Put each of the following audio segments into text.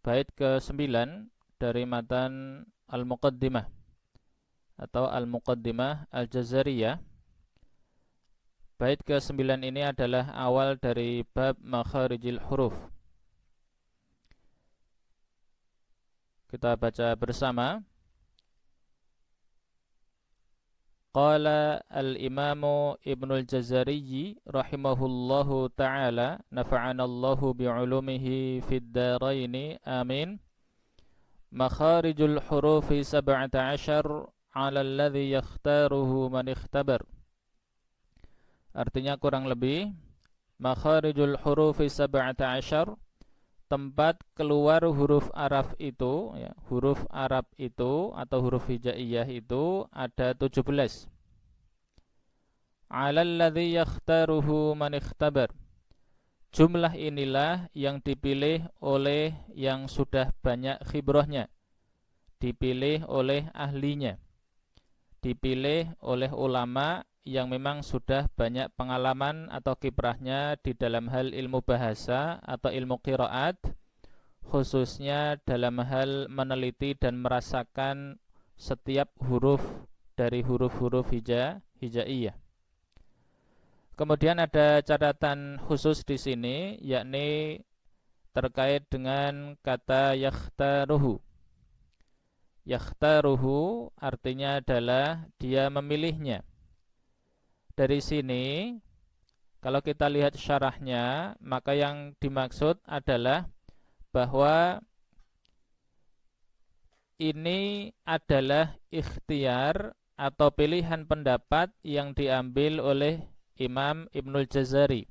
bait ke-9 dari matan Al-Muqaddimah atau Al-Muqaddimah Al-Jazariyah. Bait ke-9 ini adalah awal dari bab makharijil huruf. Kita baca bersama. Qala al-imamu Ibnul Jazari rahimahullahu ta'ala nafa'anallahu bi'ulumihi fid daraini amin. Makharijul hurufi 17 ala alladhi yakhtaruhu man ikhtabar. Artinya kurang lebih makharijul hurufi 17, tempat keluar huruf Arab itu, ya, huruf Arab itu atau huruf hijaiyah itu ada 17. Alal ladzi yakhtaruhu man ikhtabar. Jumlah inilah yang dipilih oleh yang sudah banyak khibrahnya, dipilih oleh ahlinya, dipilih oleh ulama yang memang sudah banyak pengalaman atau kiprahnya di dalam hal ilmu bahasa atau ilmu qiraat, khususnya dalam hal meneliti dan merasakan setiap huruf dari huruf-huruf hijaiyah. Kemudian ada catatan khusus di sini, yakni terkait dengan kata yakhtaruhu. Yakhtaruhu artinya adalah dia memilihnya. Dari sini, kalau kita lihat syarahnya, maka yang dimaksud adalah bahwa ini adalah ikhtiar atau pilihan pendapat yang diambil oleh Imam Ibnul Jazari.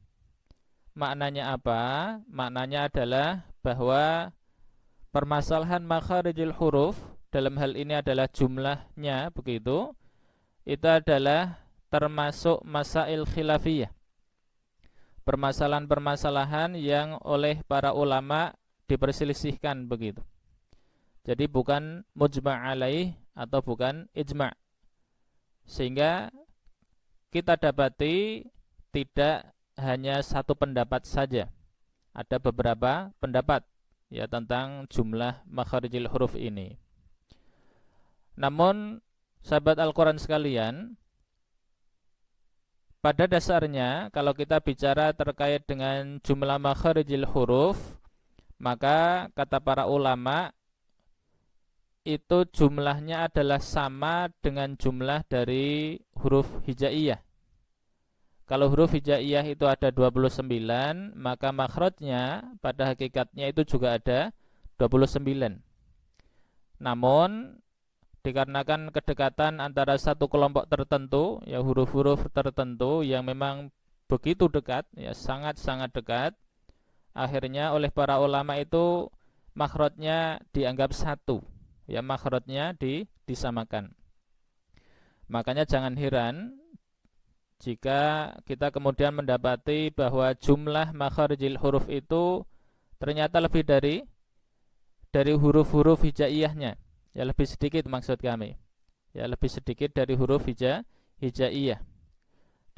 Maknanya apa? Maknanya adalah bahwa permasalahan makharijul huruf dalam hal ini adalah jumlahnya, begitu. Itu adalah termasuk masail khilafiyah. Permasalahan-permasalahan yang oleh para ulama diperselisihkan, begitu. Jadi bukan mujma' alaih atau bukan ijma'. Sehingga kita dapati tidak hanya satu pendapat saja, ada beberapa pendapat ya tentang jumlah makharijil huruf ini. Namun sahabat Al-Quran sekalian, pada dasarnya kalau kita bicara terkait dengan jumlah makharijil huruf, maka kata para ulama itu jumlahnya adalah sama dengan jumlah dari huruf hijaiyah. Kalau huruf hijaiyah itu ada 29, maka makhrajnya pada hakikatnya itu juga ada 29. Namun dikarenakan kedekatan antara satu kelompok tertentu, ya huruf-huruf tertentu yang memang begitu dekat, ya sangat-sangat dekat, akhirnya oleh para ulama itu makhrajnya dianggap satu. Ya makhrajnya disamakan. Makanya jangan heran jika kita kemudian mendapati bahwa jumlah makharijil huruf itu ternyata lebih dari huruf-huruf hijaiyahnya. Ya lebih sedikit maksud kami. Ya lebih sedikit dari huruf hijaiyah.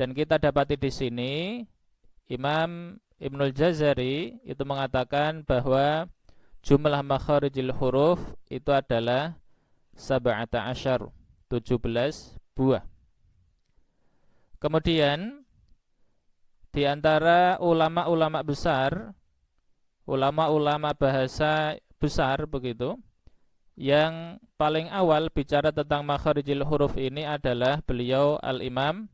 Dan kita dapati di sini Imam Ibnul Jazari itu mengatakan bahwa jumlah makharijil huruf itu adalah 17 buah. Kemudian di antara ulama-ulama besar, ulama-ulama bahasa besar begitu, yang paling awal bicara tentang makharijil huruf ini adalah beliau Al-Imam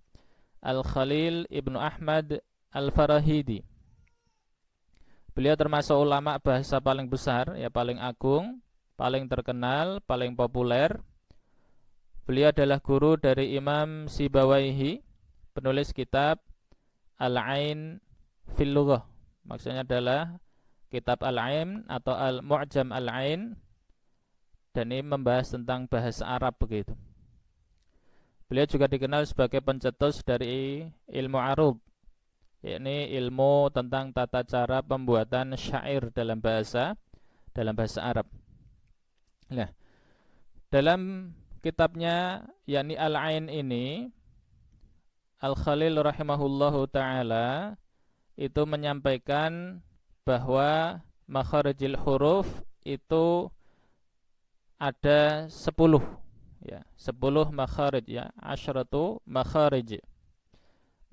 Al-Khalil Ibnu Ahmad Al-Farahidi. Beliau termasuk ulama bahasa paling besar, ya paling agung, paling terkenal, paling populer. Beliau adalah guru dari Imam Sibawaihi, penulis kitab Al-Ain fil Lughah. Maksudnya adalah kitab Al-Ain atau Al-Mu'jam Al-Ain, dan ini membahas tentang bahasa Arab begitu. Beliau juga dikenal sebagai pencetus dari ilmu arud, yakni ilmu tentang tata cara pembuatan syair dalam bahasa Arab. Nah, dalam kitabnya yakni Al-Ain ini, Al-Khalil rahimahullahu ta'ala itu menyampaikan bahwa makharijil huruf itu ada 10, ya, 10 makharij, ya, asyratu makharij.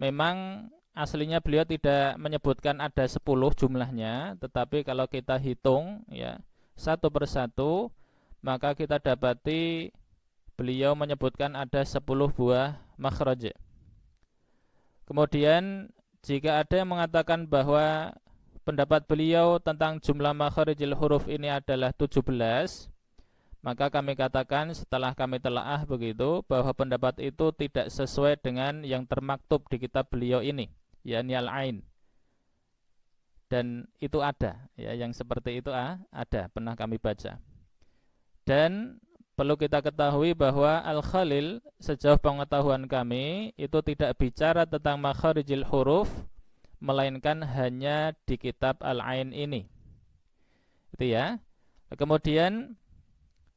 Memang aslinya beliau tidak menyebutkan ada 10 jumlahnya, tetapi kalau kita hitung, ya, satu persatu, maka kita dapati beliau menyebutkan ada 10 buah makhraj. Kemudian jika ada yang mengatakan bahwa pendapat beliau tentang jumlah makharijil huruf ini adalah 17, maka kami katakan setelah kami telaah begitu bahwa pendapat itu tidak sesuai dengan yang termaktub di kitab beliau ini, yakni al-ain. Dan itu ada, ya, yang seperti itu ada, pernah kami baca. Dan perlu kita ketahui bahwa Al-Khalil sejauh pengetahuan kami itu tidak bicara tentang makharijil huruf, melainkan hanya di kitab Al-Ain ini. Itu ya. Kemudian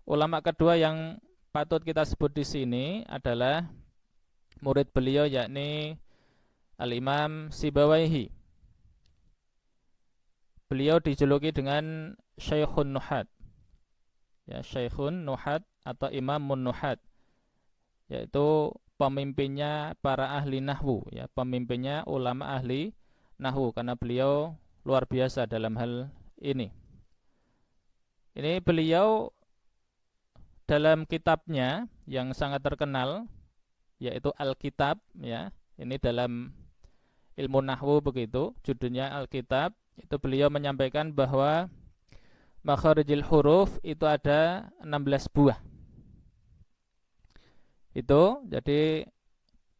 ulama kedua yang patut kita sebut di sini adalah murid beliau, yakni Al-Imam Sibawaihi. Beliau dijuluki dengan Syekhun Nuhat. Ya, Syekhun Nuhat atau Imamun Nuhat, yaitu pemimpinnya para ahli nahwu, ya, pemimpinnya ulama ahli nahwu, karena beliau luar biasa dalam hal ini. Ini beliau dalam kitabnya yang sangat terkenal, yaitu Al-Kitab, ya. Ini dalam ilmu nahwu begitu, judulnya Al-Kitab. Itu beliau menyampaikan bahwa makharijil huruf itu ada 16 buah. Itu jadi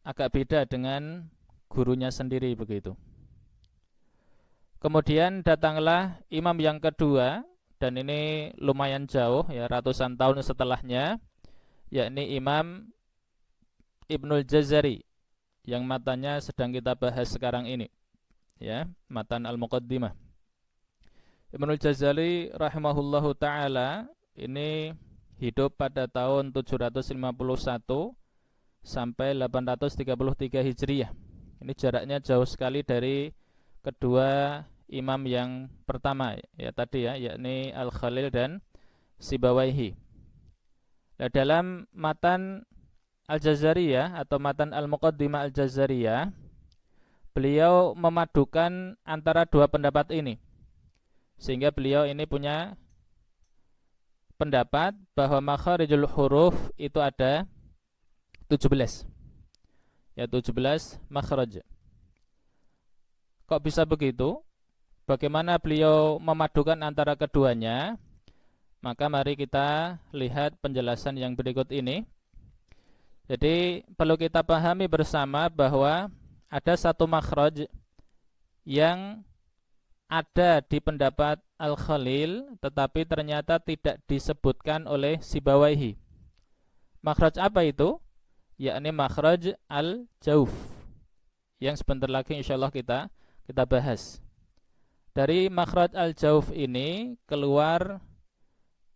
agak beda dengan gurunya sendiri begitu. Kemudian datanglah imam yang kedua, dan ini lumayan jauh, ya, ratusan tahun setelahnya, yakni Imam Ibnul Jazari, yang matanya sedang kita bahas sekarang ini, ya, matan Al-Muqaddimah. Ibnul Jazari rahimahullahu ta'ala ini hidup pada tahun 751 sampai 833 Hijriyah. Ini jaraknya jauh sekali dari kedua imam yang pertama, ya, tadi, ya, yakni Al-Khalil dan Sibawaihi. Nah, dalam matan Al-Jazariyah atau matan Al-Muqaddimah Al-Jazariyah, beliau memadukan antara dua pendapat ini, sehingga beliau ini punya pendapat bahwa makharijul huruf itu ada 17, ya, 17 makhraj. Kok bisa begitu? Bagaimana beliau memadukan antara keduanya? Maka mari kita lihat penjelasan yang berikut ini. Jadi perlu kita pahami bersama bahwa ada satu makhraj yang ada di pendapat Al-Khalil, tetapi ternyata tidak disebutkan oleh Sibawaihi. Makhraj apa itu? Yakni makhraj al-jauf, yang sebentar lagi insyaallah kita bahas. Dari makhraj al-jauf ini keluar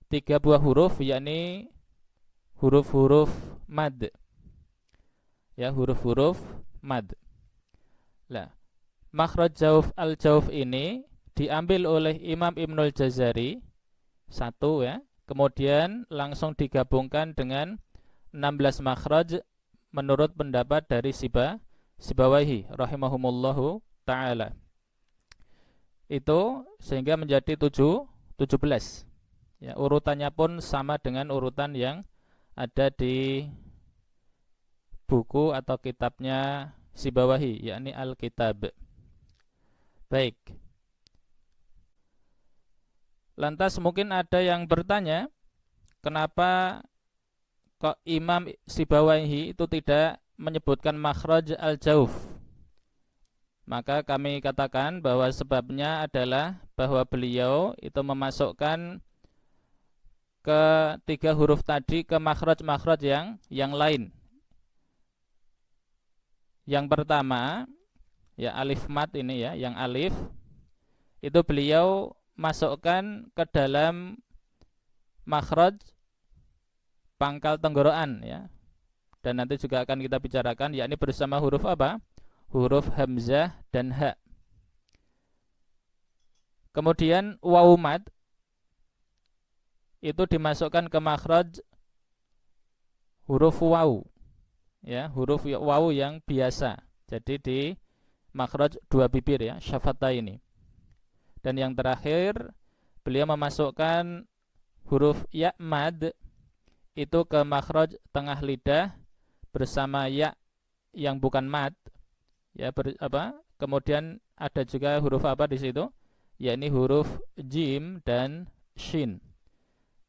3 buah huruf, yakni huruf-huruf mad, ya, huruf-huruf mad. Lah, makhraj jauf al-jauf ini diambil oleh Imam Ibnul Jazari satu, ya, kemudian langsung digabungkan dengan 16 makhraj menurut pendapat dari Sibawaihi rahimahumullahu ta'ala. Itu sehingga menjadi 17. Ya, urutannya pun sama dengan urutan yang ada di buku atau kitabnya Sibawaihi, yakni Al-Kitab. Baik. Lantas mungkin ada yang bertanya, kenapa kok Imam Sibawaihi itu tidak menyebutkan makhraj al-jauf? Maka kami katakan bahwa sebabnya adalah bahwa beliau itu memasukkan ke 3 huruf tadi ke makhraj-makhraj yang lain. Yang pertama, ya, alif mat ini, ya, yang alif itu beliau masukkan ke dalam makhraj pangkal tenggorokan, ya. Dan nanti juga akan kita bicarakan, yakni bersama huruf apa? Huruf hamzah dan ha. Kemudian wawu mad itu dimasukkan ke makhraj huruf waw, ya, huruf waw yang biasa. Jadi di makhraj dua bibir, ya, syafataini. Dan yang terakhir beliau memasukkan huruf ya mad itu ke makhraj tengah lidah bersama ya yang bukan mad, ya, kemudian ada juga huruf apa di situ, yakni huruf jim dan shin.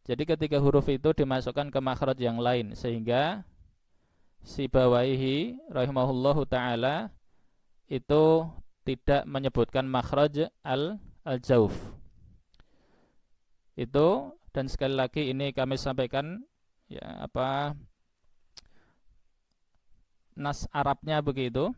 Jadi ketika huruf itu dimasukkan ke makhraj yang lain, sehingga Sibawaihi rahimahullahu taala itu tidak menyebutkan makhraj al-jauf. Itu, dan sekali lagi ini kami sampaikan, ya, nas Arabnya begitu.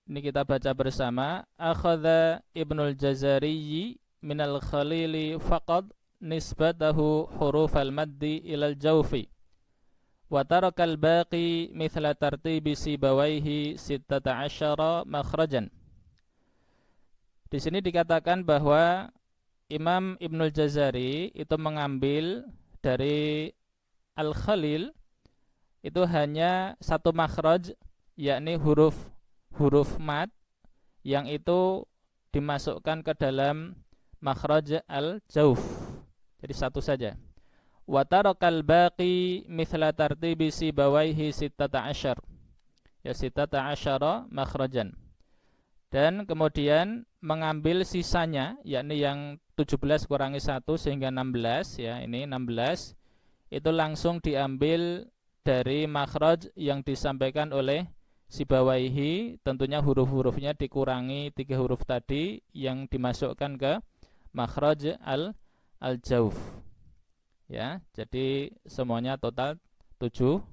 Ini kita baca bersama. Akhadha Ibnul Jazari minal khalili faqad nisbatahu huruf al-maddi ilal jawfi wa tarakal baqi mithla tartibi Sibawaihi 16 makhrajan. Di sini dikatakan bahwa Imam Ibnul Jazari itu mengambil dari Al-Khalil itu hanya satu makhraj, yakni huruf mad yang itu dimasukkan ke dalam makhraj al-jauf. Jadi satu saja. Wa tarakal baqi mithla tartibi Sibawaihi 16. Ya, 16 makhrajan. Dan kemudian mengambil sisanya, yakni yang 17 kurangi 1 sehingga 16, ya, ini 16 itu langsung diambil dari makhraj yang disampaikan oleh Sibawaihi. Tentunya huruf-hurufnya dikurangi 3 huruf tadi yang dimasukkan ke makhraj al-jauf. Ya, jadi semuanya total 17.